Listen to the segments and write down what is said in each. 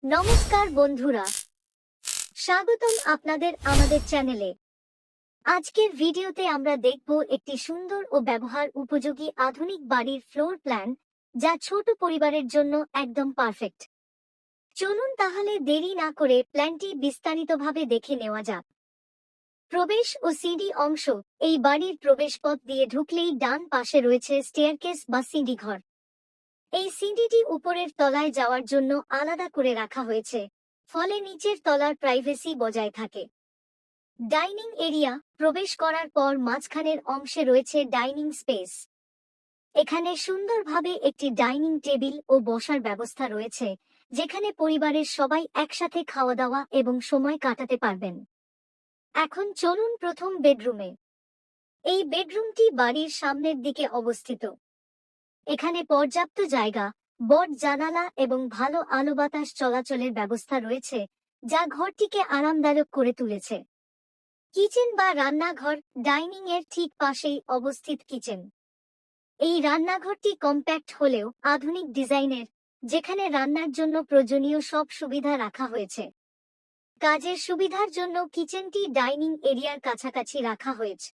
নমস্কার বন্ধুরা, স্বাগতম আপনাদের আমাদের চ্যানেলে। আজকের ভিডিওতে আমরা দেখব একটি সুন্দর ও ব্যবহার উপযোগী আধুনিক বাড়ির ফ্লোর প্ল্যান, যা ছোট পরিবারের জন্য একদম পারফেক্ট। চলুন তাহলে দেরি না করে প্ল্যানটি বিস্তারিতভাবে দেখে নেওয়া যাক। প্রবেশ ও সিঁড়ি অংশ। এই বাড়ির প্রবেশপথ দিয়ে ঢুকলেই ডান পাশে রয়েছে স্টেয়ারকেস বা সিঁড়ি ঘর। এই সিঁড়িটি উপরের তলায় যাওয়ার জন্য আলাদা করে রাখা হয়েছে, ফলে নিচের তলার প্রাইভেসি বজায় থাকে। Dining area. প্রবেশ করার পর মাঝখানের অংশে রয়েছে ডাইনিং স্পেস। এখানে সুন্দরভাবে একটি ডাইনিং টেবিল ও বসার ব্যবস্থা রয়েছে, যেখানে পরিবারের সবাই একসাথে খাওয়া দাওয়া এবং সময় কাটাতে পারবেন। এখন চলুন প্রথম বেডরুমে। এই বেডরুমটি বাড়ির সামনের দিকে অবস্থিত। এখানে পর্যাপ্ত জায়গা, বড় জানালা এবং ভালো আলো বাতাস চলাচলের ব্যবস্থা রয়েছে, যা ঘরটিকে আরামদায়ক করে তুলেছে। কিচেন বা রান্নাঘর। ডাইনিং এর ঠিক পাশেই অবস্থিত কিচেন। এই রান্নাঘরটি কম্প্যাক্ট হলেও আধুনিক ডিজাইনের, যেখানে রান্নার জন্য প্রয়োজনীয় সব সুবিধা রাখা হয়েছে। কাজের সুবিধার জন্য কিচেনটি ডাইনিং এরিয়ার কাছাকাছি রাখা হয়েছে।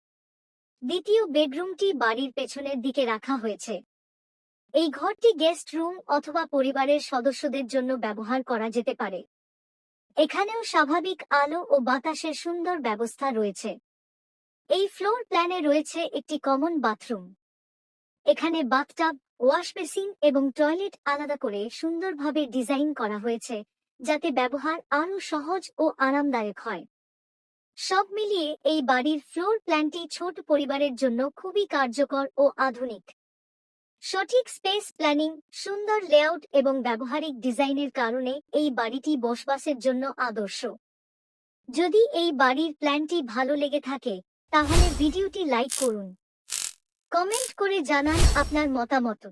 দ্বিতীয় বেডরুমটি বাড়ির পেছনের দিকে রাখা হয়েছে। এই ঘরটি গেস্ট রুম অথবা পরিবারের সদস্যদের জন্য ব্যবহার করা যেতে পারে। এখানেও স্বাভাবিক আলো ও বাতাসের সুন্দর ব্যবস্থা রয়েছে। এই ফ্লোর প্ল্যানে রয়েছে একটি কমন বাথরুম। এখানে বাথটাব, ওয়াশ বেসিন এবং টয়লেট আলাদা করে সুন্দরভাবে ডিজাইন করা হয়েছে, যাতে ব্যবহার আরও সহজ ও আরামদায়ক হয়। সব মিলিয়ে এই বাড়ির ফ্লোর প্ল্যানটি ছোট পরিবারের জন্য খুবই কার্যকর ও আধুনিক। সঠিক স্পেস প্ল্যানিং, সুন্দর লেআউট এবং ব্যবহারিক ডিজাইনের কারণে এই বাড়িটি বসবাসের জন্য আদর্শ। যদি এই বাড়ির প্ল্যানটি ভালো লেগে থাকে, তাহলে ভিডিওটি লাইক করুন, কমেন্ট করে জানান আপনার মতামত।